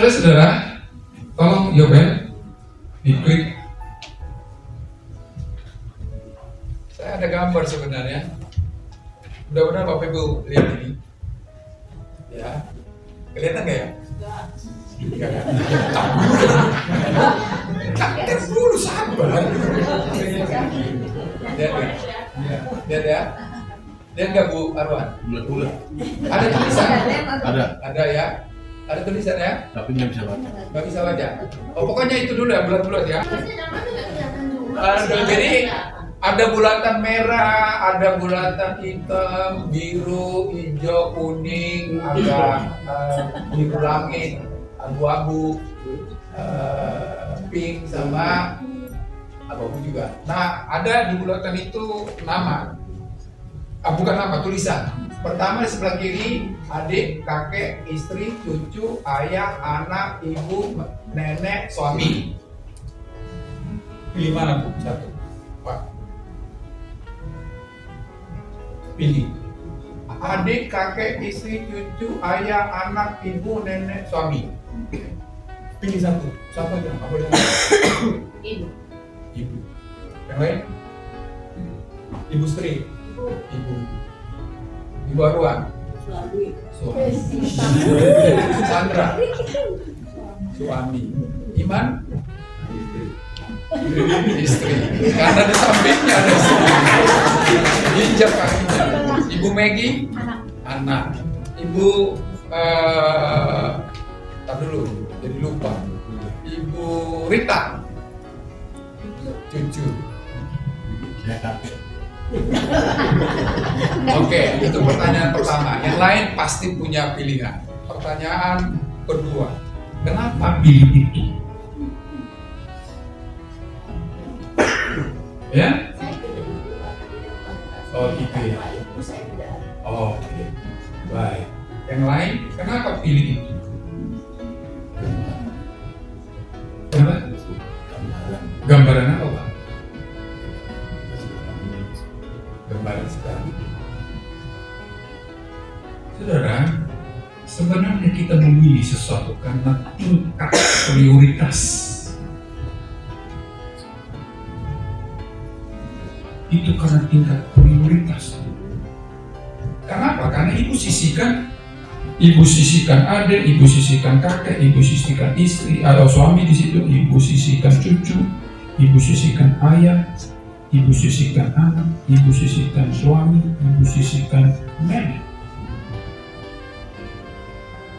Saudara-saudara, tolong Yobel diklik. Saya ada gambar sebenarnya. Mudah-mudahan Bapak Ibu lihat ini. Ya, kelihatan nggak ya? Enggak kan? Takdir dulu, sabar. Lihat ya. Lihat nggak Bu Arwan? Bulat-bulat. Ada tulisan? Ada, ya? Ada tulisan ya? tapi nggak bisa baca. Nggak bisa baca? Oh, pokoknya itu dulu ya, bulat-bulat ya. Jadi ada bulatan merah, ada bulatan hitam, biru, hijau, kuning, ada biru langit, abu-abu, pink sama abu-abu juga. Nah, ada di bulatan itu nama, bukan nama, tulisan. Pertama di sebelah kiri, adik, kakek, istri, cucu, ayah, anak, ibu, nenek, suami. Pilih mana Bu? Satu, Pak. Pilih. Adik, kakek, istri, cucu, ayah, anak, ibu, nenek, suami. Pilih satu. Satu aja. Apa boleh? Ibu. Ibu. Yang lain? Ibu Sri. Ibu. Ibu Arwan. Suami. Sandra. Suami. Iman. Istri. Karena di sampingnya ada istri. Injak kakinya. Ibu Megi. Anak. Ibu tar dulu, jadi lupa. Ibu Rita. Cucu. Saya kakek. Oke, itu pertanyaan pertama. Yang lain pasti punya pilihan. Pertanyaan kedua, kenapa pilih itu? Ya? Oh, gitu ya. Oh, oke. Baik. Yang lain, kenapa pilih itu? Kenapa? Gambaran apa, Pak? Gambaran sekali. Saudara, sebenarnya kita memilih sesuatu karena tingkat prioritas. Itu karena tingkat prioritas. Kenapa? Karena ibu sisihkan adik, ibu sisihkan kakek, ibu sisihkan istri atau suami di situ, ibu sisihkan cucu, ibu sisihkan ayah, ibu sisihkan anak, ibu sisihkan suami, ibu sisihkan nenek.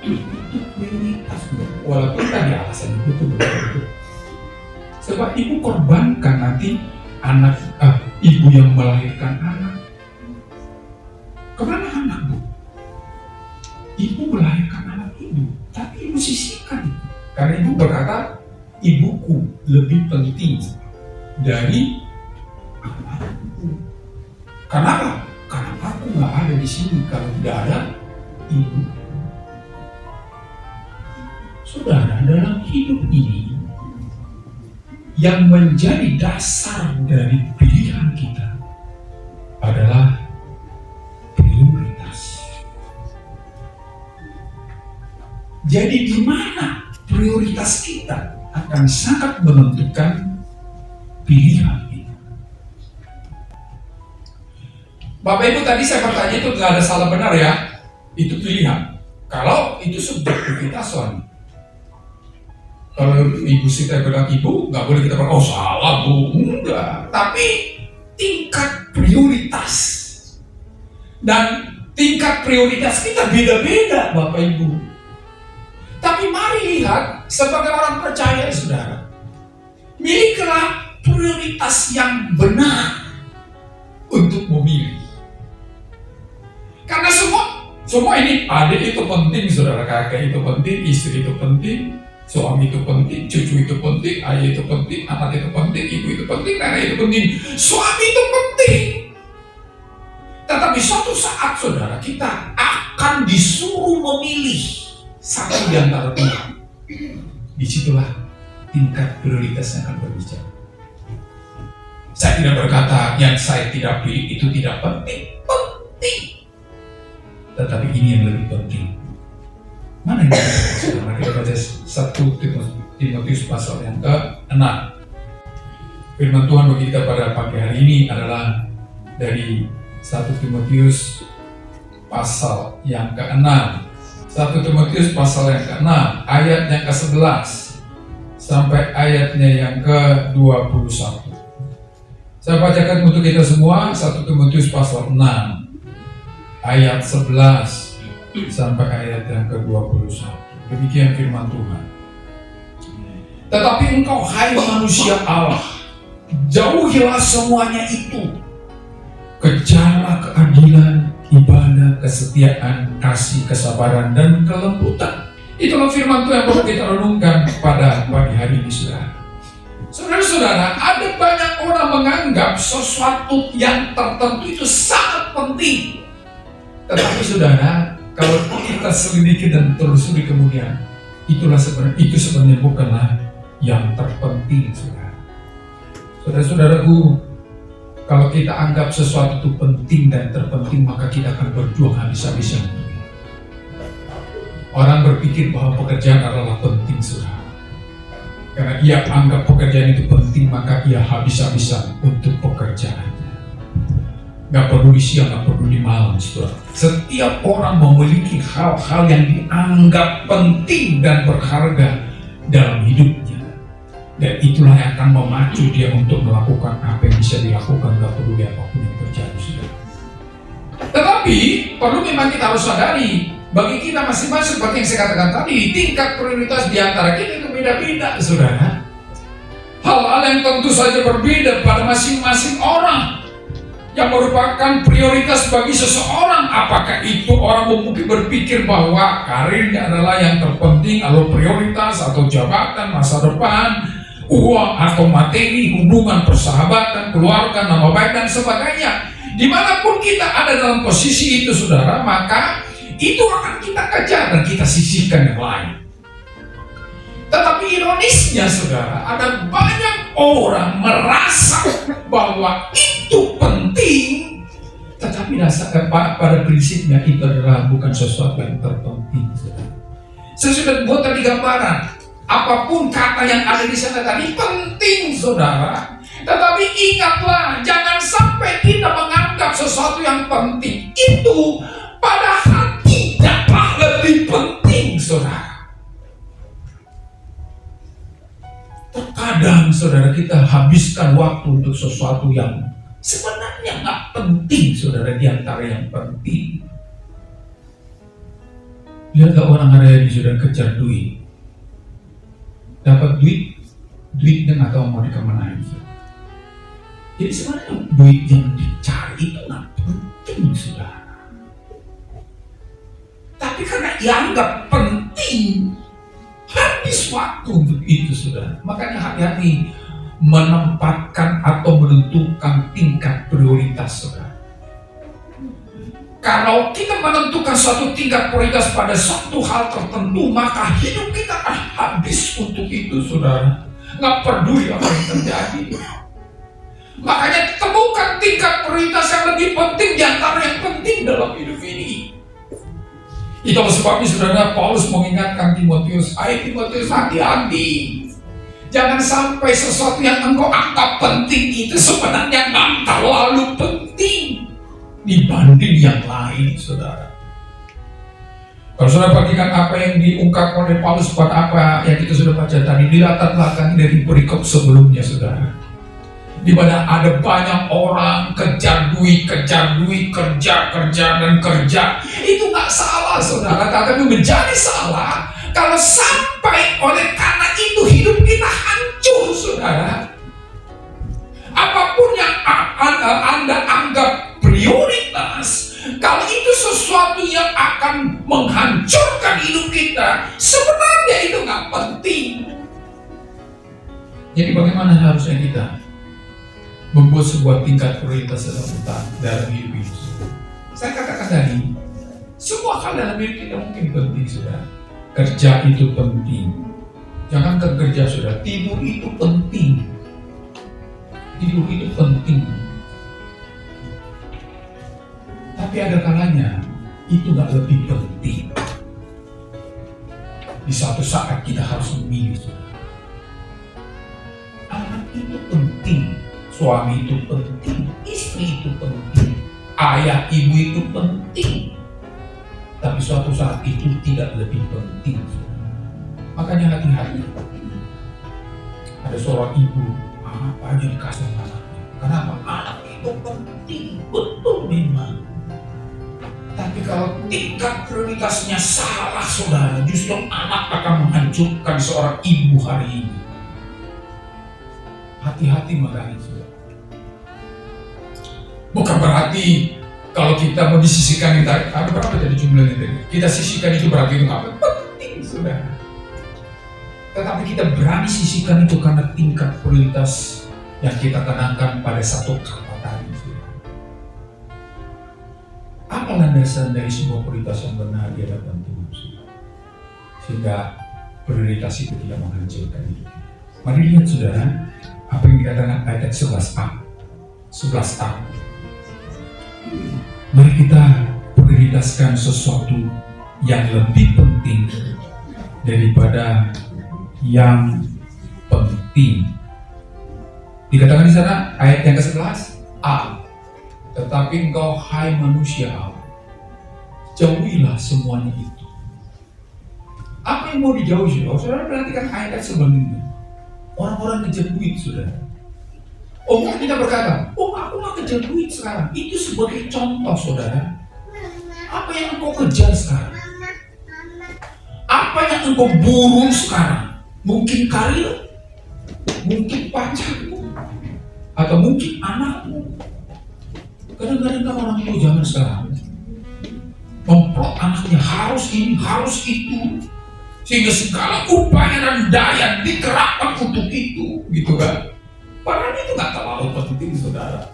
Itu prioritas, walaupun tadi alasan itu betul. Sebab ibu korbankan nanti ibu yang melahirkan anak. Kemana anak, Bu? Ibu melahirkan anak ibu, tapi ibu sisihkan. Karena ibu berkata, ibuku lebih penting dari anakku. Kenapa? Karena aku nggak ada di sini kalau tidak ada ibu. Saudara, dalam hidup ini yang menjadi dasar dari pilihan kita adalah prioritas. Jadi di mana prioritas kita akan sangat menentukan pilihan kita. Bapak Ibu, tadi saya bertanya itu nggak ada salah benar ya, itu pilihan. Kalau itu subjektivitas suami. Kalau ibu kita bilang ibu, nggak boleh kita bilang, oh salah Bu, enggak. Tapi tingkat prioritas dan tingkat prioritas kita beda-beda, Bapak Ibu. Tapi mari lihat sebagai orang percaya, saudara, milikilah prioritas yang benar untuk memilih. Karena semua ini, adik itu penting, saudara, kakek itu penting, istri itu penting, suami itu penting, cucu itu penting, ayah itu penting, anak itu penting, ibu itu penting, nenek itu penting, suami itu penting. Tetapi suatu saat, saudara, kita akan disuruh memilih satu di antara dua. Disitulah tingkat prioritasnya akan berbicara. Saya tidak berkata yang saya tidak pilih itu tidak penting, penting. Tetapi ini yang lebih penting. Mana ini? Saudara, kita baca 1 Timotius pasal yang ke-6. Firman Tuhan bagi kita pada pagi hari ini adalah dari 1 Timotius pasal yang ke-6. 1 Timotius pasal yang ke-6 ayat yang ke-11 sampai ayatnya yang ke-21. Saya bacakan untuk kita semua 1 Timotius pasal 6 ayat 11 sampai ayat yang ke-21. Demikian firman Tuhan. Tetapi engkau hai manusia Allah, jauhilah semuanya itu. Kejarlah keadilan, ibadah, kesetiaan, kasih, kesabaran, dan kelembutan. Itulah firman Tuhan yang perlu kita renungkan pada pagi hari ini, saudara. Saudara-saudara, ada banyak orang menganggap sesuatu yang tertentu itu sangat penting. Tetapi saudara, kalau kita selidiki dan telusuri kemudian, itu sebenarnya bukanlah yang terpenting, saudara. Saudara-saudaraku, kalau kita anggap sesuatu itu penting dan terpenting, maka kita akan berjuang habis-habisan. Orang berpikir bahwa pekerjaan adalah penting, saudara. Karena ia anggap pekerjaan itu penting, maka ia habis-habisan untuk pekerjaannya. Gak peduli siang, gak peduli malam, saudara. Setiap orang memiliki hal-hal yang dianggap penting dan berharga dalam hidupnya. Dan itulah yang akan memacu dia untuk melakukan apa yang bisa dilakukan, gak peduli apapun yang terjadi, saudara. Tetapi, perlu memang kita harus sadari, bagi kita masing-masing, seperti yang saya katakan tadi, tingkat prioritas di antara kita itu beda-beda, saudara. Hal-hal yang tentu saja berbeda pada masing-masing orang yang merupakan prioritas bagi seseorang. Apakah itu orang mungkin berpikir bahwa karirnya adalah yang terpenting, atau prioritas, atau jabatan, masa depan, uang, atau materi, hubungan, persahabatan, keluarga, nama baik, dan sebagainya. Dimanapun kita ada dalam posisi itu, saudara, maka itu akan kita kejar dan kita sisihkan yang lain. Tetapi ironisnya, saudara, ada banyak orang merasa bahwa itu penting, tetapi pada prinsipnya itu adalah bukan sesuatu yang terpenting, saudara. Saya sudah buat tadi gambaran, apapun kata yang ada di sana tadi penting, saudara. Tetapi ingatlah, jangan sampai kita menganggap sesuatu yang penting itu padahal tidaklah lebih penting, saudara. Terkadang, saudara, kita habiskan waktu untuk sesuatu yang sebenarnya nggak penting, saudara, di antara yang penting. Lihatlah orang hari ini sudah kejar duit. Dapat duitnya nggak tahu mau dikemanain. Jadi sebenarnya duit yang dicari itu nggak penting, saudara. Tapi karena dianggap penting, habis waktu untuk itu, saudara. Makanya hati-hati menempatkan atau menentukan tingkat prioritas, saudara. Kalau kita menentukan suatu tingkat prioritas pada suatu hal tertentu, maka hidup kita akan habis untuk itu, saudara. Nggak peduli apa yang terjadi. Makanya temukan tingkat prioritas yang lebih penting di antara yang penting dalam hidup ini. Itulah sebabnya, saudara, Paulus mengingatkan Timotius, "Hai Timotius, hati-hati. Jangan sampai sesuatu yang engkau anggap penting itu sebenarnya nggak terlalu penting dibanding yang lain," saudara. Kalau saudara perhatikan apa yang diungkapkan oleh Paulus pada apa yang kita sudah baca tadi, di latar belakang dari perikop sebelumnya, saudara. Di mana ada banyak orang kejar duit, kerja, dan kerja. Itu nggak salah, saudara, tapi menjadi salah kalau sampai oleh karena itu hidup kita hancur, saudara. Apapun yang Anda anggap prioritas, kalau itu sesuatu yang akan menghancurkan hidup kita, sebenarnya itu nggak penting. Jadi bagaimana harusnya kita membuat sebuah tingkat prioritas dalam hidup ini? Saya katakan tadi, semua hal dalam hidup kita mungkin penting, saudara. Kerja itu penting. Jangan kerja, saudara. Tidur itu penting. Tidur itu penting. Tapi ada kalanya itu nggak lebih penting. Di suatu saat kita harus memilih. Anak itu penting, suami itu penting, istri itu penting, ayah ibu itu penting. Tapi suatu saat itu tidak lebih penting. Makanya hati-hati. Ada seorang ibu, apa aja dikasih anaknya. Kenapa? Anak itu penting, betul memang. Tapi kalau tingkat prioritasnya salah, saudara, justru anak akan menghancurkan seorang ibu hari ini. Hati-hati makanya, saudara. Bukan berarti kalau kita mau disisihkan itu, ada berapa jadi jumlahnya tadi? Kita sisihkan itu berarti itu nggak penting, saudara. Tetapi kita berani sisihkan itu karena tingkat prioritas yang kita tenangkan pada satu kata tadi. Apa landasan dari sebuah prioritas yang benar di hadapan Tuhan? Sehingga prioritas itu tidak menghancurkan hidup. Mari lihat saudara, apa yang dikatakan ayat 11a. 11a. Mari kita prioritaskan sesuatu yang lebih penting daripada yang penting. Dikatakan di sana ayat yang ke-11a. Tetapi engkau hai manusia Allah, jauhilah semuanya itu. Apa yang mau dijauhi? Saudara perhatikan ayat sebelumnya. Orang-orang kejar duit, saudara. Mungkin kita berkata, aku mau kejar duit sekarang. Itu sebagai contoh, saudara. Apa yang engkau kejar sekarang? Apa yang engkau buru sekarang? Mungkin karir, mungkin pacarmu, atau mungkin anakmu. Kadang-kadang orang tua zaman sekarang memplot anaknya harus ini, harus itu, sehingga segala upaya dan daya dikerahkan untuk itu, gitu kan? Padahal itu nggak terlalu penting, saudara.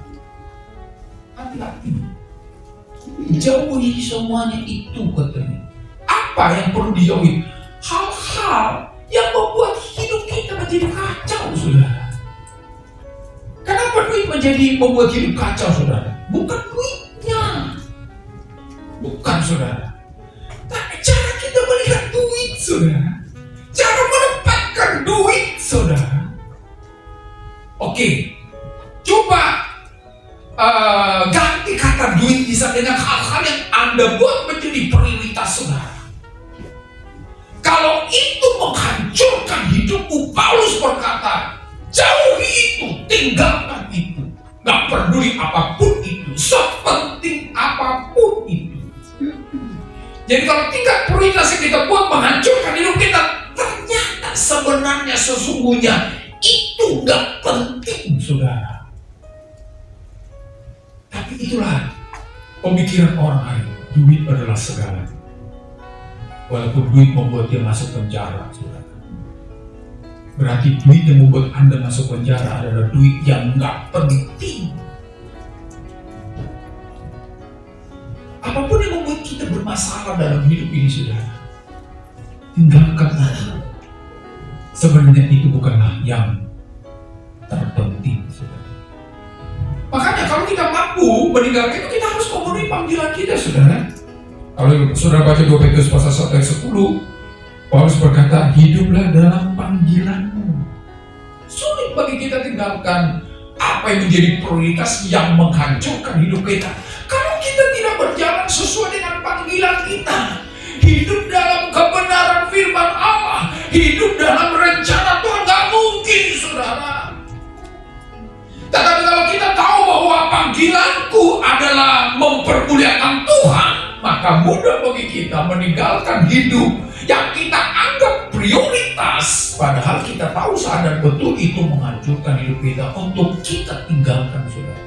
Hati-hati, jauhi semuanya itu, katanya. Apa yang perlu dijauhi? Hal-hal yang membuat hidup kita menjadi kacau, saudara. Kenapa duit membuat hidup kacau, saudara? Bukan duitnya, bukan, saudara. Tapi cara kita melihat duit, saudara. Cara menempatkan duit, saudara. Oke, coba ganti kata duit bisa dengan hal-hal yang Anda buat menjadi prioritas, saudara. Kalau itu menghancurkan hidupmu, Paulus berkata, jauhi itu, tinggalkan itu. Gak peduli apapun itu, sepenting apapun itu. Jadi kalau tingkat prioritas yang kita buat menghancurkan hidup kita, ternyata sebenarnya sesungguhnya itu gak penting, saudara. Tapi itulah pemikiran orang hari ini. Duit adalah segala. Walaupun duit membuat dia masuk penjara, saudara. Berarti duit yang membuat Anda masuk penjara adalah duit yang nggak penting. Apapun yang membuat kita bermasalah dalam hidup ini, saudara, tinggalkan saja. Sebenarnya itu bukanlah yang terpenting, saudara. Makanya kalau kita mampu meninggalkan itu, kita harus memenuhi panggilan kita, saudara. Kalau saudara baca 2 Petrus pasal 1 ayat 10, Paulus berkata, hiduplah dalam panggilanmu. Sulit bagi kita tinggalkan apa yang menjadi prioritas yang menghancurkan hidup kita. Kalau kita tidak berjalan sesuai dengan panggilan kita, hidup dalam kebenaran firman Allah, hidup dalam rencana Tuhan, gak mungkin, saudara. Tetapi kalau kita tahu bahwa panggilanku adalah mempermuliakan Tuhan, maka mudah bagi kita meninggalkan hidup yang kita anggap prioritas, padahal kita tahu sadar betul itu menghancurkan hidup kita, untuk kita tinggalkan, saudara.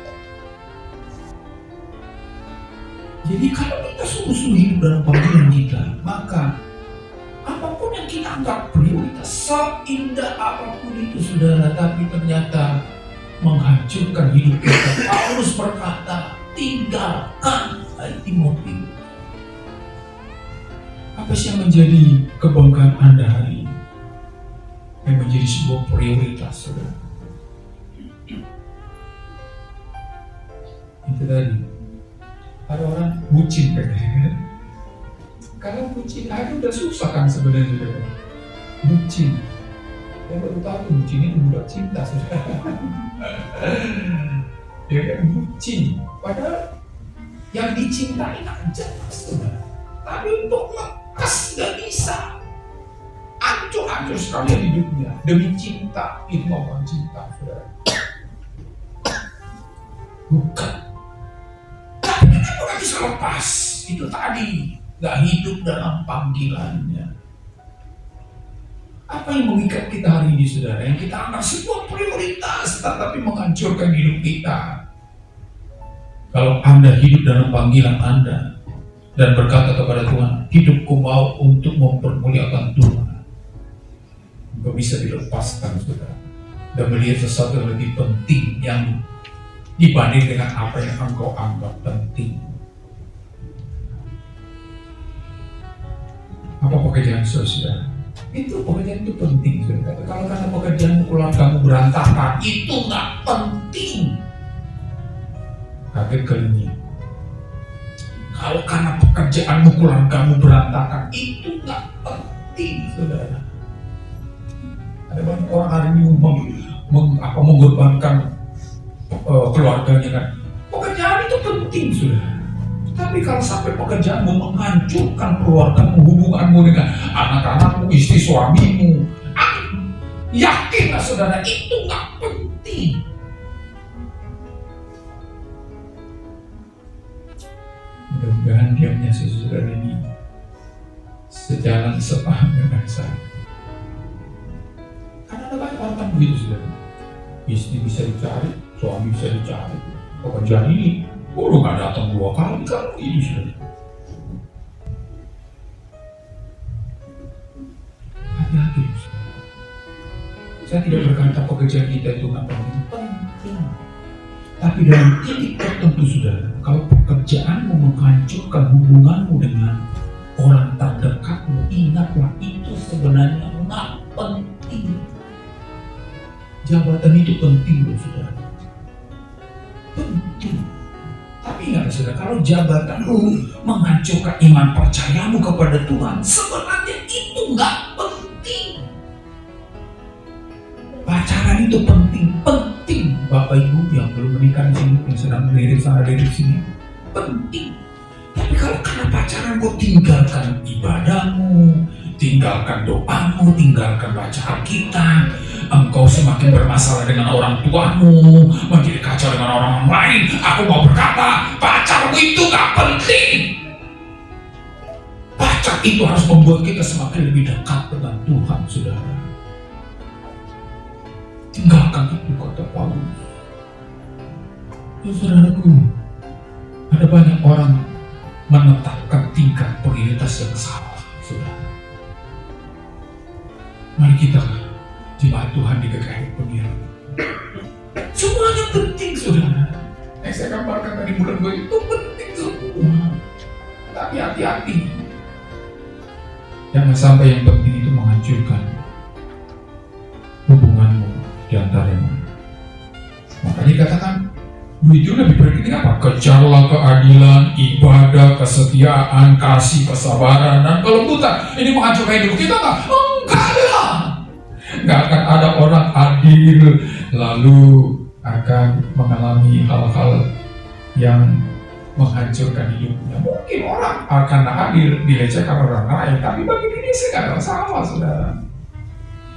Jadi kalau kita sungguh-sungguh hidup dalam panggilan kita, maka apapun yang kita anggap prioritas, seindah apapun itu, saudara, tapi ternyata menghancurkan hidup kita, Paulus berkata, tinggalkan. Timotius. Apa sih yang menjadi kebanggaan Anda hari ini? Yang menjadi sebuah prioritas, saudara? Itu tadi. Ada orang bucin, Karena bucin aja udah susah kan sebenarnya. Bucin. Saya baru tahu bucin itu budak cinta sudah. Ya kan bucin. Padahal yang dicintai aja sudah. Tapi untuk lepas gak bisa. Hancur sekali hidupnya demi cinta. Itu bukan cinta, saudara. Bukan. Tapi kenapa gak bisa lepas? Itu tadi gak hidup dalam panggilannya. Apa yang mengikat kita hari ini, saudara? Yang kita anggap sebuah prioritas, tetapi menghancurkan hidup kita. Kalau Anda hidup dalam panggilan Anda dan berkata kepada Tuhan, hidupku mau untuk mempermuliakan Tuhan, gak bisa dilepaskan, saudara, dan melihat sesuatu yang lebih penting yang dibanding dengan apa yang engkau anggap penting. Apa pekerjaan saudara? Itu pekerjaan itu penting, saudara. Kalau karena pekerjaan keluargamu berantakan, itu nggak penting. Kaget kalinya. Kalau karena pekerjaanmu keluargamu berantakan, itu nggak penting, saudara. Ada banyak orang hari ini mengorbankan keluarganya kan. Pekerjaan itu penting, saudara. Tapi kalau sampai pekerjaanmu menghancurkan keluargamu, hubunganmu dengan anak-anakmu, istri suamimu, yakinlah saudara, itu nggak penting. Mudah-mudahan diamnya saudara ini sejalan sepaham dengan saya. Karena ada banyak orang begitu, saudara. Istri bisa dicari, suami bisa dicari. Pekerjaan ini lu gak datang 2 kali kalau ini sudah. Hati-hati. Saya tidak berkata pekerjaan kita itu gak penting. Tapi dalam titik tertentu, saudara, kalau pekerjaanmu menghancurkan hubunganmu dengan orang terdekatmu, ingatlah itu sebenarnya gak penting. Jabatan itu penting loh, saudara. Penting. Tapi ingat, saudara, kalau jabatanmu menghancurkan iman percayamu kepada Tuhan, sebenarnya itu nggak penting. Pacaran itu penting. Bapak Ibu yang belum menikah di sini, yang sedang melirik sana dari sini, penting. Tapi kalau karena pacaran kau tinggalkan ibadahmu, tinggalkan doamu, tinggalkan baca Alkitab, engkau semakin bermasalah dengan orang tuamu, menjadi kacau dengan orang lain. Aku mau berkata, pacarmu itu gak penting. Pacar itu harus membuat kita semakin lebih dekat dengan Tuhan, saudara. Tinggalkan itu, kata Paulus. Ya, saudaraku, ada banyak orang menetapkan tingkat prioritas yang salah, saudara. Mari kita jemaat Tuhan di GKI Pemilu. Semuanya penting, saudara. Yang saya gambarkan tadi bulan gue itu penting semua. Tapi hati-hati. Jangan sampai yang penting itu menghancurkan hubunganmu di antaranya. Makanya dikatakan, duit itu lebih penting apa? Kejarlah keadilan, ibadah, kesetiaan, kasih, kesabaran, dan kelembutan. Ini menghancurkan hidup kita nggak? Enggak lah. Nggak akan ada orang adil lalu akan mengalami hal-hal yang menghancurkan hidupnya. Mungkin orang akan adil dilecehkan orang lain, tapi bagi diri saya nggak ada masalah, saudara.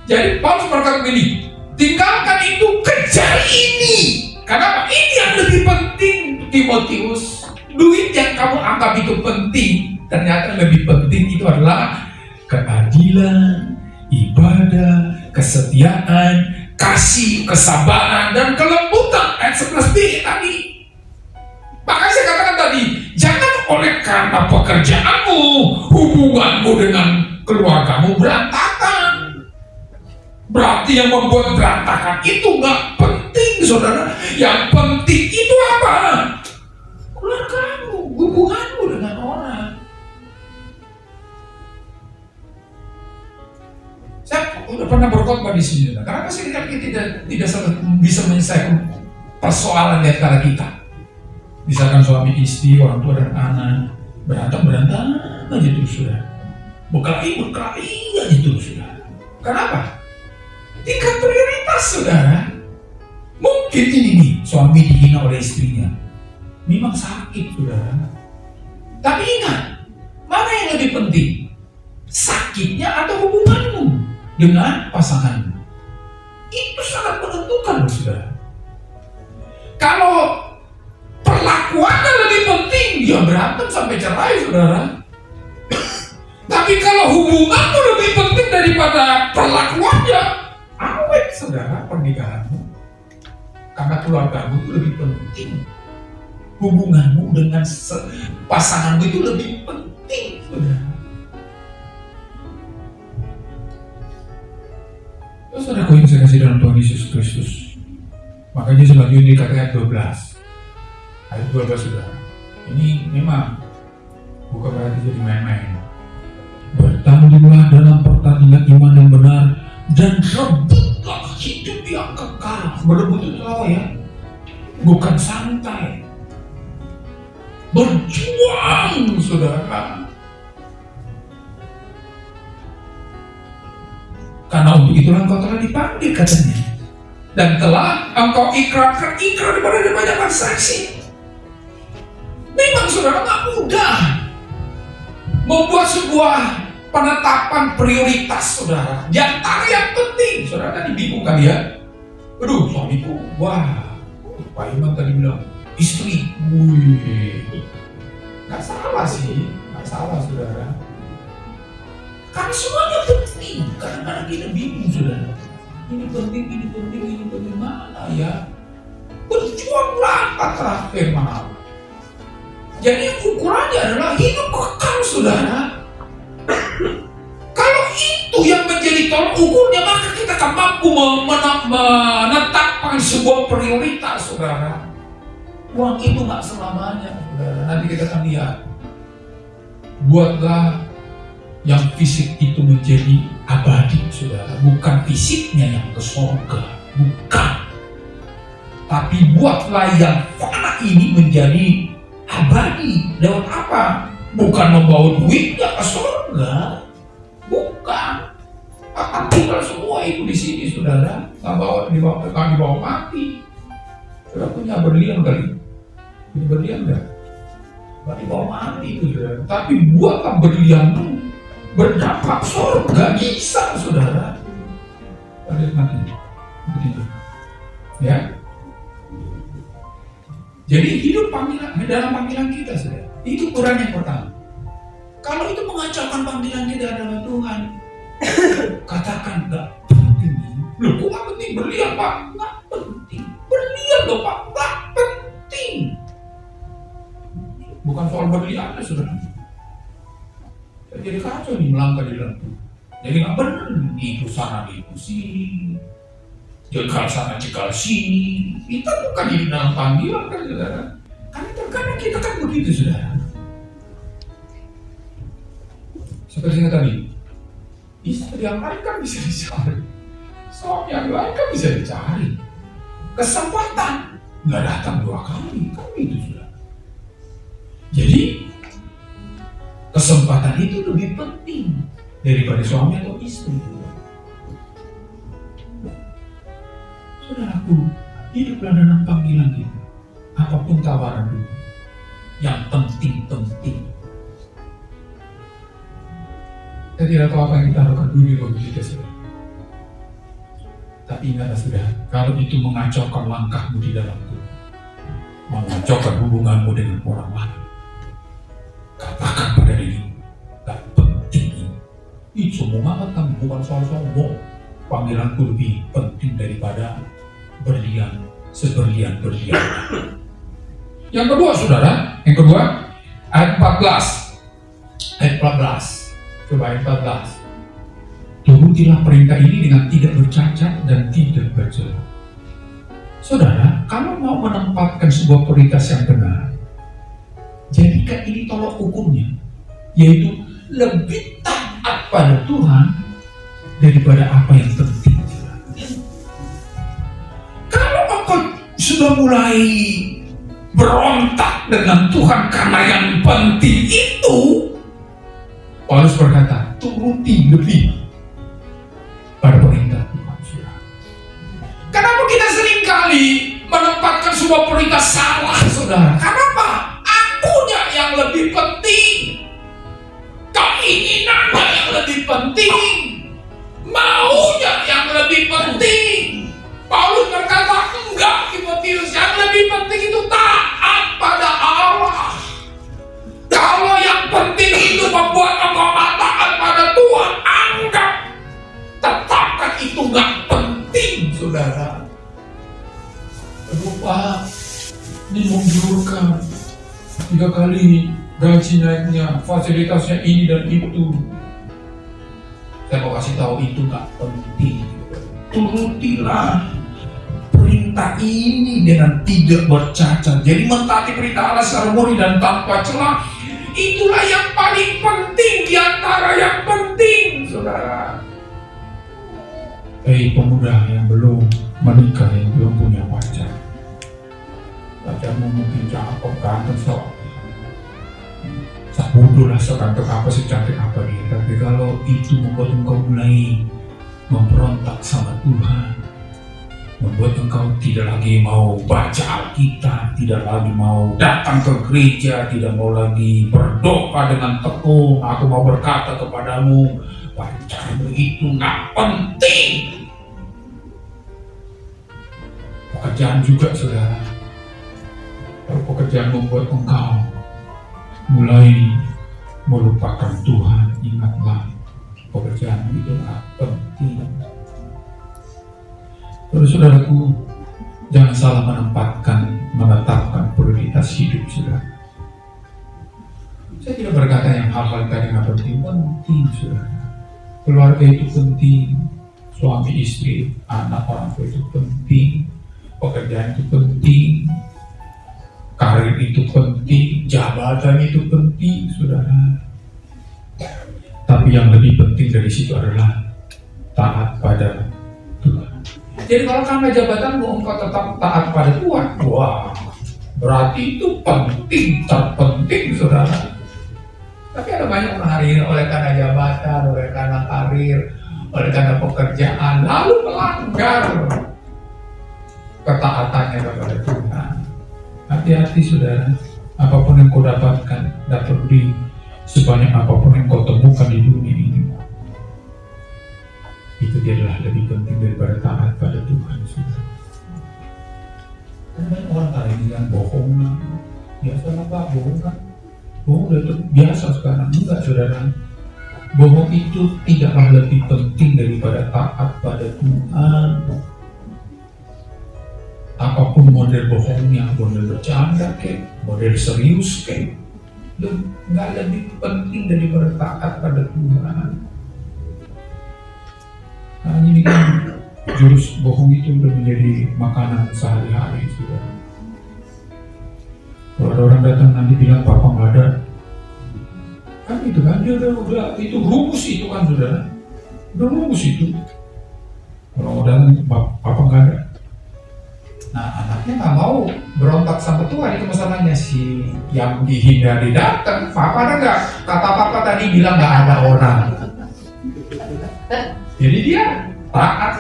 Jadi Paulus berkata begini, tinggalkan itu, kejar ini. Karena ini yang lebih penting, Timotius. Duit yang kamu anggap itu penting, ternyata lebih penting itu adalah keadilan, ibadah, kesetiaan, kasih, kesabaran, dan kelembutan. Ayat 11b tadi. Makanya saya katakan tadi, jangan oleh karena pekerjaanmu, hubunganmu dengan keluargamu berantakan. Berarti yang membuat berantakan itu nggak penting, saudara. Yang penting itu apa? Keluargamu, hubunganmu dengan orang. Saya udah pernah berkhotbah di sini. Kenapa sih kita tidak bisa menyelesaikan persoalan di antara kita? Misalkan suami istri, orang tua dan anak berantem, aja terus saudara. Berkelahi aja terus saudara. Kenapa? Tingkat prioritas saudara. Mungkin ini nih, suami dihina oleh istrinya. Memang sakit saudara. Tapi ingat, mana yang lebih penting? Sakitnya atau hubunganmu dengan pasanganmu? Itu sangat menentukan saudara. Kalau perlakuannya lebih penting, ya berantem sampai cerai saudara. Tapi kalau hubunganmu lebih penting daripada perlakuannya, awet saudara pernikahanmu. Karena keluargamu itu lebih penting. Hubunganmu dengan pasanganmu itu lebih penting saudara. Saudara yang saya kasih dalam Tuhan Yesus Kristus. Makanya selanjutnya dikatakan ayat 12. Ayat 12 saudara. Ini memang bukan berarti jadi main-main. Bertandinglah dalam pertandingan iman yang benar dan rebutlah hidup yang kekal. Berebut itu tahu ya, bukan santai. Berjuang saudara. Karena untuk itulah engkau telah dipanggil katanya. Dan telah engkau ikrarkan daripada banyak saksi. Memang saudara gak mudah membuat sebuah penetapan prioritas saudara. Di antara yang penting, saudara tadi bingung kali ya. Aduh suamiku, wah Pak Iman tadi bilang istri, gak salah sih, gak salah saudara. Karena semuanya penting, kadang-kadang kita bingung saudara. Ini penting mana ya? Berjuanglah kata firman Allah. Jadi ukurannya adalah hidup kekal saudara. Kalau itu yang menjadi tolak ukurnya, maka kita akan mampu menetapkan sebuah prioritas saudara. Uang itu gak selamanya saudara. Nanti kita akan lihat. Buatlah yang fisik itu menjadi abadi saudara, bukan fisiknya yang ke surga, bukan. Tapi buatlah yang fana ini menjadi abadi. Lewat apa? Bukan membawa duitnya ke surga, bukan. Akan tinggal semua itu di sini saudara, nggak dibawa mati. Saudara punya berlian kali, punya berlian nggak? Nggak dibawa mati itu saudara. Tapi buatlah berlianmu berdampak surga, bisa saudara. Lihat mati, begitu. Ya. Jadi hidup dalam panggilan kita saudara. Itu ukuran yang pertama. Kalau itu mengacaukan panggilan kita adalah Tuhan, katakan gak penting. Loh kok gak penting berlian Pak? Gak penting. Berlian loh Pak, gak penting. Bukan soal berliannya saudara. Jadi kacau nih melangkah di dalam Tuhan. Jadi gak benar itu sana itu sini, jengkal sana jengkal sini. Kita bukan di dalam panggilan kan saudara. Karena terkadang kita kan begitu saudara. Seperti yang tadi, istri yang lain kan bisa dicari, suami yang lain kan bisa dicari. Kesempatan nggak datang 2 kali, kan itu saudara. Jadi kesempatan itu lebih penting daripada suami atau istri. Saudaraku, hiduplah dalam panggilan kita. Apapun tawaran itu, yang penting-penting. Kita tidak tahu apa yang kita lakukan dunia bagi kita saudara. Tapi ingatlah saudara, kalau itu mengacaukan langkahmu di dalam Tuhan, mengacaukan hubunganmu dengan orang lain, katakan pada dirimu, gak penting ini. Itu sombong amat kamu, bukan soal sombong. Panggilanku lebih penting daripada berlian, seberlian-berlian. Yang kedua saudara, ayat 14. Ayat 14. Coba ayat 14. Turutilah perintah ini dengan tidak bercacat dan tidak bercela. Saudara, kalau mau menempatkan sebuah prioritas yang benar, jadikan ini tolak ukurnya, yaitu lebih taat pada Tuhan daripada apa yang penting. Kalau engkau sudah mulai berontak dengan Tuhan karena yang penting itu, Paulus berkata, turuti lebih pada perintah Tuhan, saudara. Kenapa kita seringkali menempatkan sebuah perintah salah, saudara? Kenapa? Akunya yang lebih penting, keinginannya yang lebih penting, maunya yang lebih penting. Paulus berkata, enggak Timotius, yang lebih penting itu taat pada Allah. Kalau yang penting itu membuat engkau taat pada Tuhan, anggap, tetapkan itu enggak penting, saudara. Aduh Pak, ini menggiurkan, 3 kali gaji naiknya, fasilitasnya ini dan itu. Saya mau kasih tahu itu nggak penting. Turutilah perintah ini dengan tidak bercacat. Jadi mentaati perintah Allah secara murni dan tanpa celah, itulah yang paling penting di antara yang penting, saudara. Pemuda yang belum menikah, yang belum punya pacar, pacarmu mungkin cakep, ganteng, bodoh lah, secantik apa, secantik apa dia. Tapi kalau itu membuat engkau mulai memberontak sama Tuhan, membuat engkau tidak lagi mau baca Alkitab, tidak lagi mau datang ke gereja, tidak mau lagi berdoa dengan tekun, aku mau berkata kepadamu, pacarmu itu nggak penting. Pekerjaan juga, saudara. Kalau pekerjaan membuat engkau mulai melupakan Tuhan, ingatlah pekerjaan itu nggak penting. Terus saudaraku, jangan salah menetapkan prioritas hidup, saudara. Saya tidak berkata yang hal-hal tadi nggak penting, saudara. Keluarga itu penting, suami istri, anak orang tua itu penting, pekerjaan itu penting, karir itu penting, jabatan itu penting, saudara. Tapi yang lebih penting dari situ adalah taat pada Tuhan. Jadi kalau karena jabatanmu engkau tetap taat pada Tuhan, wah, berarti itu penting, terpenting, saudara. Tapi ada banyak orang hari ini oleh karena jabatan, oleh karena karir, oleh karena pekerjaan, lalu melanggar ketaatannya kepada Tuhan. Hati-hati, saudara. Apapun yang kau dapatkan, dapat beri sebanyak apapun yang kau temukan di dunia ini, itu adalah lebih penting daripada taat pada Tuhan, saudara. Ada banyak orang kali ini yang bohong, biasalah Pak, bohong kan? Bohong itu biasa sekarang. Enggak, saudara. Bohong itu tidaklah lebih penting daripada taat pada Tuhan. Apapun model bohongnya, model bercanda kek, model serius kek, nggak lebih penting daripada taat pada Tuhan. Nah, ini kan jurus bohong itu udah menjadi makanan sehari-hari, saudara. Kalau ada orang datang nanti bilang papa nggak ada, kan itu kan dia udah itu rumus itu kan, saudara, udah rumus itu. Kalau udah papa nggak ada, nah anaknya nggak mau berontak sama Tuhan, itu masalahnya. Si yang dihindari datang, papa ada nggak? Kata papa tadi bilang nggak ada orang. Jadi dia taat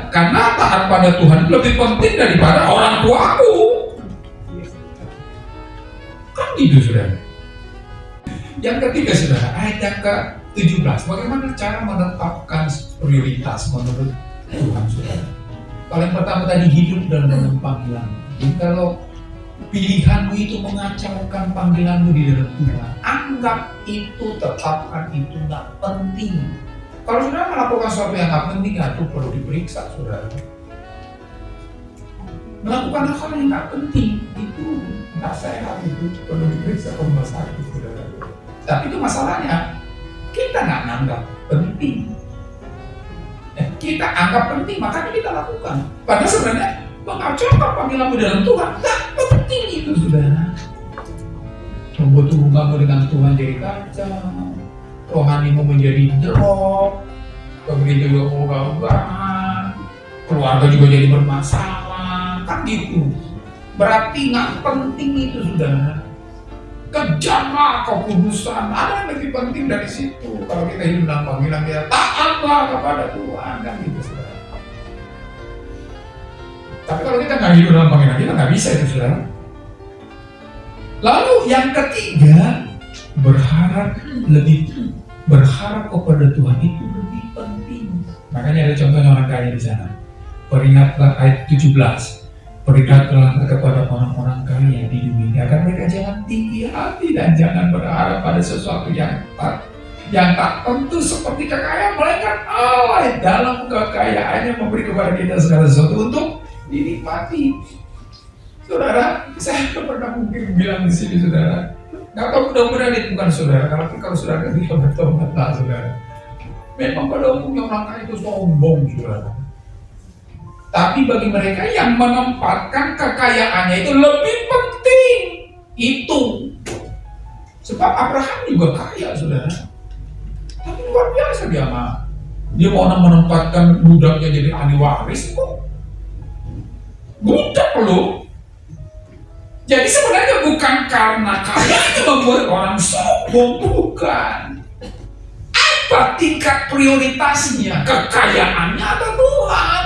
karena taat pada Tuhan lebih penting daripada orang tuaku. Kan gitu, saudara. Yang ketiga, saudara, ayat yang ke-17, bagaimana cara menetapkan prioritas menurut Tuhan, saudara. Paling pertama tadi, hidup dalam panggilan. Jadi kalau pilihanmu itu mengacaukan panggilanmu di dalam Tuhan, anggap itu, tetapkan itu nggak penting. Kalau saudara melakukan sesuatu yang nggak penting, itu perlu diperiksa, saudara. Melakukan hal yang nggak penting itu nggak sehat, itu perlu diperiksa ke rumah sakit, saudara. Tapi itu masalahnya, kita nggak anggap penting. Kita anggap penting, makanya kita lakukan. Padahal sebenarnya mengacaukan panggilanmu dalam Tuhan nggak penting itu, saudara. Membuat hubunganmu dengan Tuhan jadi kacau, rohanimu menjadi drop, kemudian juga ogah-ogahan, keluarga juga jadi bermasalah, kan gitu. Berarti nggak penting itu, saudara. kejarlah kekudusan. Ada yang lebih penting dari situ. Kalau kita hidup dalam panggilan kita, taatlah kepada Tuhan, kan gitu saudara. Tapi kalau kita nggak hidup dalam panggilan kita nggak bisa itu saudara. Lalu yang ketiga, berharap kepada Tuhan itu lebih penting. Makanya ada contohnya orang kaya di sana. Peringatlah ayat 17. Peringatlah kepada orang-orang kaya di dunia agar mereka jangan tinggi hati dan jangan berharap pada sesuatu yang tak tentu seperti kekayaan, melainkan Allah dalam kekayaannya memberi kepada kita segala sesuatu untuk dinikmati. Saudara, saya pernah mungkin bilang di sini saudara, nggak tahu mudah-mudahan itu bukan saudara. Kalau saudara tidak bertobatlah saudara. Memang pada umumnya orang kaya itu sombong saudara. Tapi bagi mereka yang menempatkan kekayaannya itu lebih penting itu. Sebab Abraham juga kaya saudara. Tapi luar biasa dia mah. Dia mau menempatkan budaknya jadi ahli waris kok. Budak loh. Jadi sebenarnya bukan karena kaya itu membuat orang sombong, bukan. Apa tingkat prioritasnya? Kekayaannya atau Tuhan?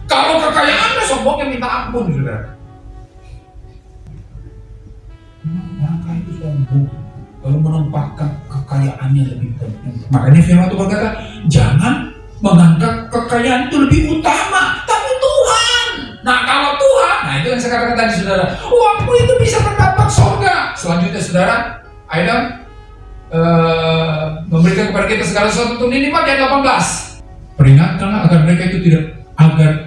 Kalau kekayaannya sombongnya minta ampun, saudara. Orang kaya itu sombong. Kalau menempatkan kekayaannya lebih penting. Makanya firman Tuhan berkata, jangan menganggap kekayaan itu lebih utama, tapi Tuhan. Nah kalau Tuhan, nah itu yang saya katakan tadi saudara, uangmu itu bisa berdampak surga. Selanjutnya saudara, Adam memberikan kepada kita segala sesuatu untuk nikmat ayat 18. Peringatkanlah agar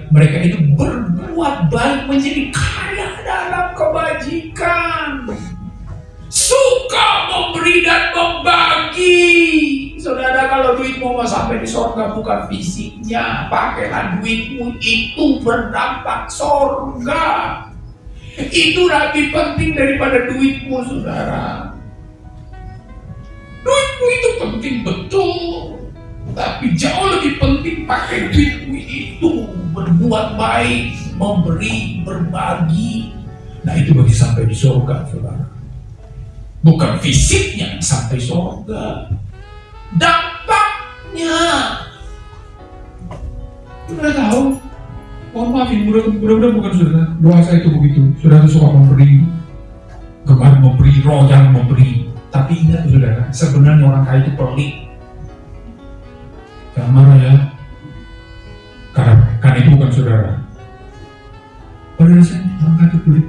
mereka itu berbuat baik, menjadi kaya dalam kebajikan, suka memberi dan membagi. Saudara, kalau duitmu mau sampai di surga bukan fisiknya, pakailah duitmu itu berdampak surga. Itu lebih penting daripada duitmu, saudara. Duitmu itu penting betul, tapi jauh lebih penting pakai duitmu itu berbuat baik, memberi, berbagi. Nah itu bagi sampai di surga, saudara. Bukan fisiknya sampai surga, dampaknya. Saudara tahu, mohon maaf ini mudah-mudahan bukan saudara. Doa saya itu begitu. Saudara suka memberi, gemar memberi, royal memberi. Tapi ingat saudara, sebenarnya orang kaya itu pelit. Jangan marah ya, karena itu bukan saudara. Pada dasarnya orang kaya itu pelit.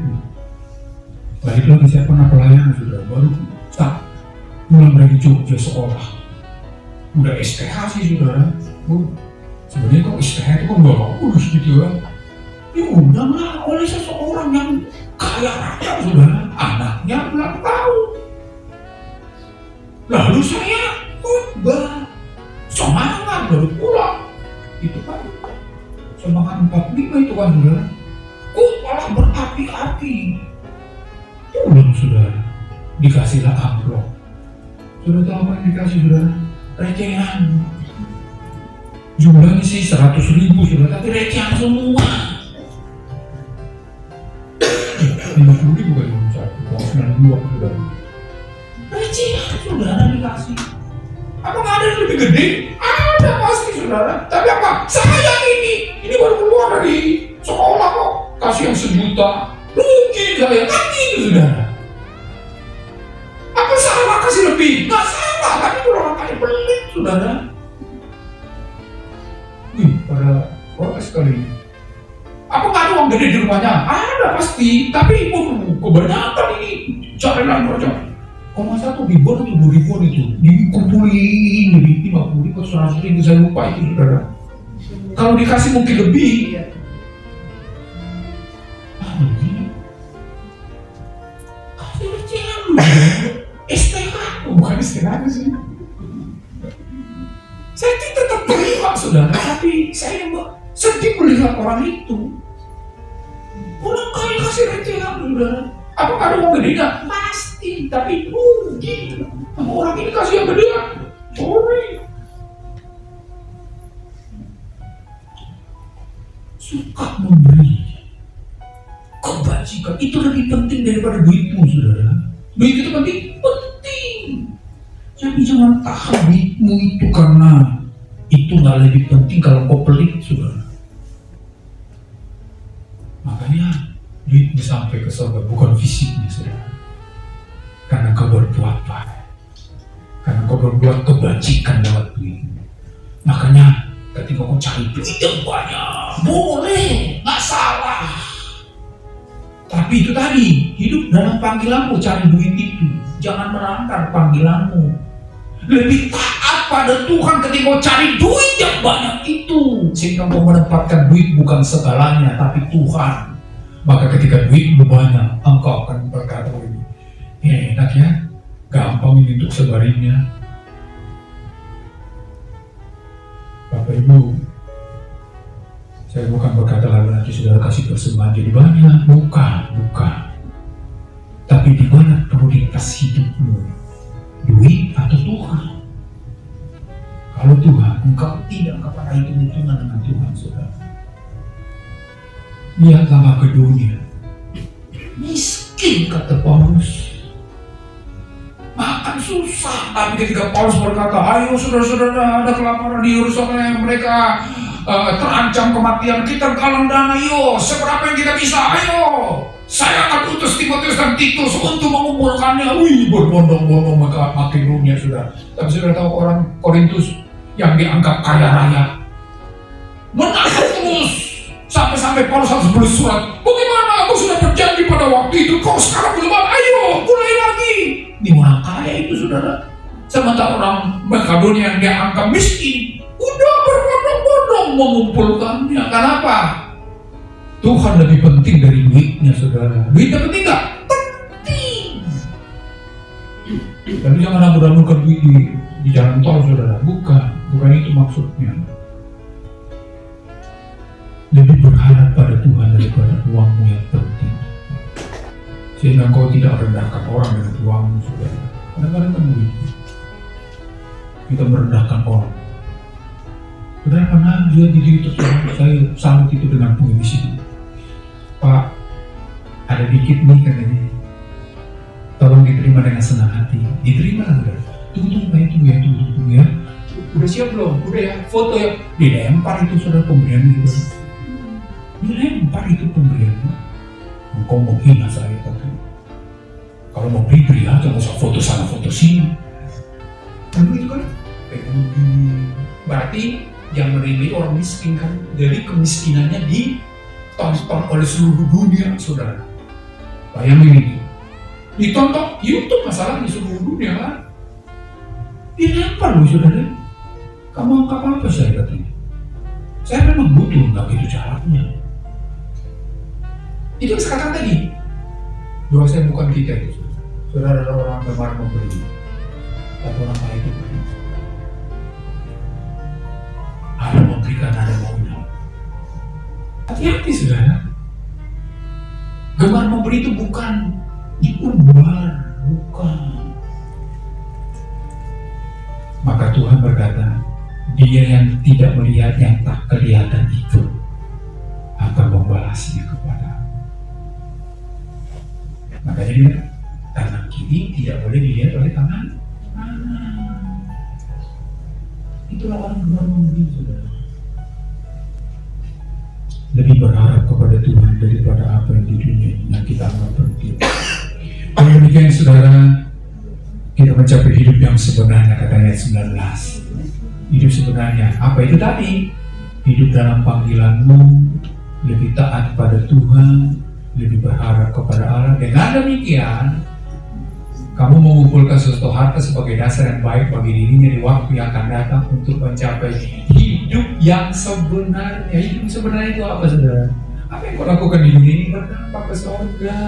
Balik lagi saya pernah pelayanan saudara, baru pulang dari Jogja sekolah. Udah STH sih saudara. Sebenarnya kok STH itu kok gak bagus gitu ya. Ya udah lah oleh seseorang yang kaya raya saudara, anaknya ulang tahun. Lalu saya khotbah, semangat baru pulang. Itu kan semangat 45 itu kan saudara. Kok malah berapi-api. Pulang saudara, dikasihlah amplop. Saudara tahu apa yang dikasih saudara? Recehan. Jumlahnya sih 100.000 saudara, tapi recehan semua. 50.000 kan yang satu, 92 saudara. Recehan saudara dikasih. Apa nggak ada yang lebih gede? Ada pasti saudara. Tapi apa? Sayang ini baru keluar dari sekolah kok. Kasih yang 1 juta. Rugi saya, kan gitu saudara. Apa salah kasih lebih? Nggak salah, tapi itu orang kaya pelit saudara. Wih, pada protes kali ini. Apa nggak ada uang gede di rumahnya? Ada pasti, tapi kebanyakan ini carilah project. 1 ribuan atau 2 ribuan itu dikumpulin jadi 50.000 atau 100.000 saya lupa itu saudara. Kalau dikasih mungkin lebih. Kasih recehan lu. STH, bukan STH sih. Saya tetap terima saudara, tapi saya sedih melihat orang itu. Orang kaya kasih recehan saudara. Apa ada uang gede nggak? Pasti, tapi rugi. Sama orang ini kasih yang gede kan? Sorry. Suka memberi, kebajikan itu lebih penting daripada duitmu, saudara. Duit itu penting? Penting. Jadi jangan tahan duitmu itu karena itu nggak lebih penting kalau kau pelit, saudara. Makanya duitmu sampai ke surga bukan fisiknya, saudara. Karena kau berbuat baik. Karena kau berbuat kebajikan lewat duit. Makanya ketika kau cari duit yang banyak, boleh, nggak salah. Tapi itu tadi, hidup dalam panggilanmu, cari duit itu. Jangan merangkar panggilanmu. Lebih taat pada Tuhan ketika kau cari duit yang banyak itu. Sehingga kau mendapatkan duit bukan segalanya, tapi Tuhan. Maka ketika duitmu banyak, engkau akan berkata ini, enak ya, gampang ini untuk sebarinnya. Bapak Ibu, saya bukan berkata lalu nanti saudara kasih persembahan jadi banyak, bukan. Tapi di mana prioritas hidupmu, duit atau Tuhan? Kalau Tuhan, engkau tidak kepada hitung-hitungan dengan Tuhan, saudara. Lihatlah ke dunia, miskin kata Paulus. Makan susah, tapi ketika Paulus berkata, ayo saudara-saudara, ada kelaparan di Yerusalem, mereka terancam kematian, kita galang dana, yuk, seberapa yang kita bisa, ayo. Saya akan utus Timotius dan Titus untuk mengumpulkannya. Wih, berbondong-bondong makin dunia, saudara. Tapi saudara tahu orang Korintus yang dianggap kaya raya, menangis terus, sampai Paulus harus menulis surat. Bagaimana aku sudah berjanji pada waktu itu, kau sekarang belum, ayo, mulai lagi. Ini orang kaya itu, saudara. Sementara orang Makedonia yang dia anggap miskin, udah berbondong-bondong mengumpulkannya. Kenapa? Tuhan lebih penting dari duitnya, saudara. Duitnya penting nggak? Penting. Tapi jangan ragu-ragukan duit di jalan tol, saudara. Bukan itu maksudnya. Lebih berharap pada Tuhan daripada uangmu yang penting. Sehingga kau tidak merendahkan orang dengan uangmu, saudara. Kadang-kadang kan begitu. Kita merendahkan orang. Saudara pernah lihat di YouTube, saya salut itu dengan pengemis itu. Pak, ada dikit nih katanya. Tolong diterima dengan senang hati. Diterima lah, saudara. Tunggu ya. Udah siap belum? Udah ya. Foto ya. Dilempar itu, saudara, pemberian itu. Dilempar itu pemberian. Engkau mau hina saya tadi. Kalau mau beri aja, nggak usah foto sana foto sini. Kan itu kan? Berarti yang menerima itu orang miskin kan? Jadi kemiskinannya ditonton oleh seluruh dunia, saudara. Bayangin itu. Ditonton YouTube masalah di seluruh dunia kan? Dilempar loh, saudara. Kamu anggap apa saya katanya? Saya memang butuh, nggak gitu caranya. Itu sekarang tadi. Doa saya bukan kita itu. Saudara adalah orang gemar memberi. Tapi orang baik itu beri. Ada memberikan, ada maunya. Hati-hati, saudara. Gemar memberi itu bukan diumbar, bukan. Maka Tuhan berkata, dia yang tidak melihat yang tak kelihatan itu akan membalasnya kepada. Makanya dia tangan kiri tidak boleh dilihat oleh tangan kanan. Itulah orang gemar memberi, saudara. Lebih berharap kepada Tuhan daripada apa yang di dunia ini yang kita anggap penting. Kalau demikian, saudara, kita mencapai hidup yang sebenarnya, kata ayat 19. Hidup sebenarnya, apa itu tadi? Hidup dalam panggilanmu, lebih taat pada Tuhan, lebih berharap kepada Allah. Dengan demikian, kamu mengumpulkan sesuatu harta sebagai dasar yang baik bagi dirinya di waktu yang akan datang untuk mencapai hidup yang sebenarnya. Hidup sebenarnya itu apa, saudara? Apa yang kau lakukan di dunia ini berdampak ke surga.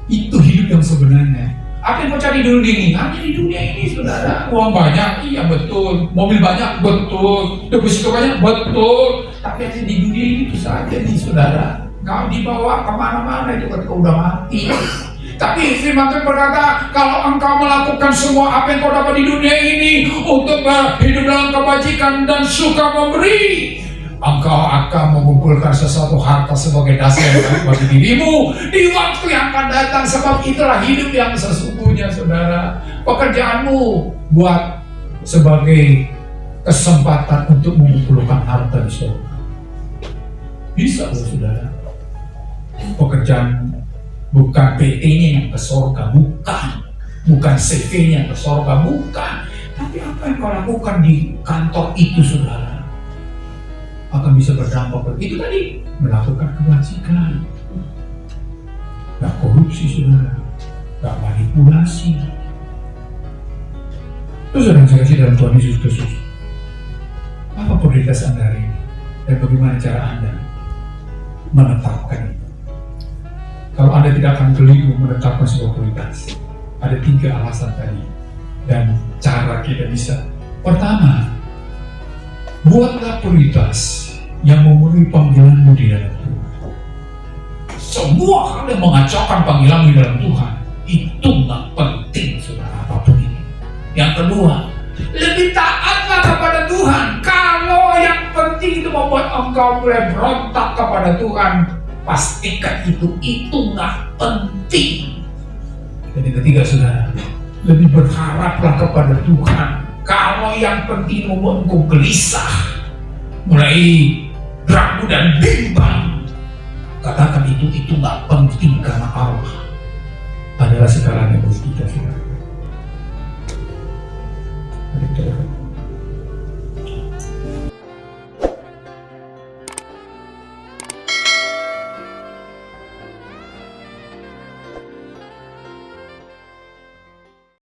Itu hidup yang sebenarnya. Apa yang kau cari di dunia ini? Hanya di dunia ini, saudara. Uang banyak, iya betul. Mobil banyak, betul. Deposito banyak, betul. Tapi hanya di dunia ini itu saja nih, saudara. Kau dibawa kemana-mana itu ketika udah mati. Tapi firman Tuhan berkata, kalau engkau melakukan semua apa yang kau dapat di dunia ini untuk hidup dalam kebajikan dan suka memberi, engkau akan mengumpulkan mengumpulkan sesuatu harta sebagai dasar bagi dirimu di waktu yang akan datang, sebab itulah hidup yang sesungguhnya, saudara. Pekerjaanmu buat sebagai kesempatan untuk mengumpulkan harta di surga. Bisa loh, saudara. Pekerjaan bukan PT-nya yang ke surga, bukan CV-nya ke surga, bukan. Tapi apa yang kau lakukan di kantor itu, saudara, akan bisa berdampak. Itu tadi, melakukan kebajikan, gak korupsi, saudara, gak manipulasi. Itu saudara saya kasih dalam Tuhan Yesus Kristus. Apa prioritas Anda hari ini? Dan bagaimana cara Anda menetapkan itu? Kalau Anda tidak akan keliru menetapkan sebuah prioritas, ada 3 alasan tadi dan cara kita bisa. Pertama, buatlah prioritas yang memenuhi panggilanmu di dalam Tuhan. Semua hal yang mengacaukan panggilanmu di dalam Tuhan itu nggak penting, saudara, apapun ini. Yang kedua, lebih taatlah kepada Tuhan. Kalau yang penting itu membuat engkau mulai berontak kepada Tuhan, pastikan itu nggak penting. Dan yang ketiga, saudara, lebih berharaplah kepada Tuhan. Kalau yang penting membuat engkau gelisah, mulai ragu dan bimbang, katakan itu nggak penting, karena Allah adalah segalanya bagi kita, saudara.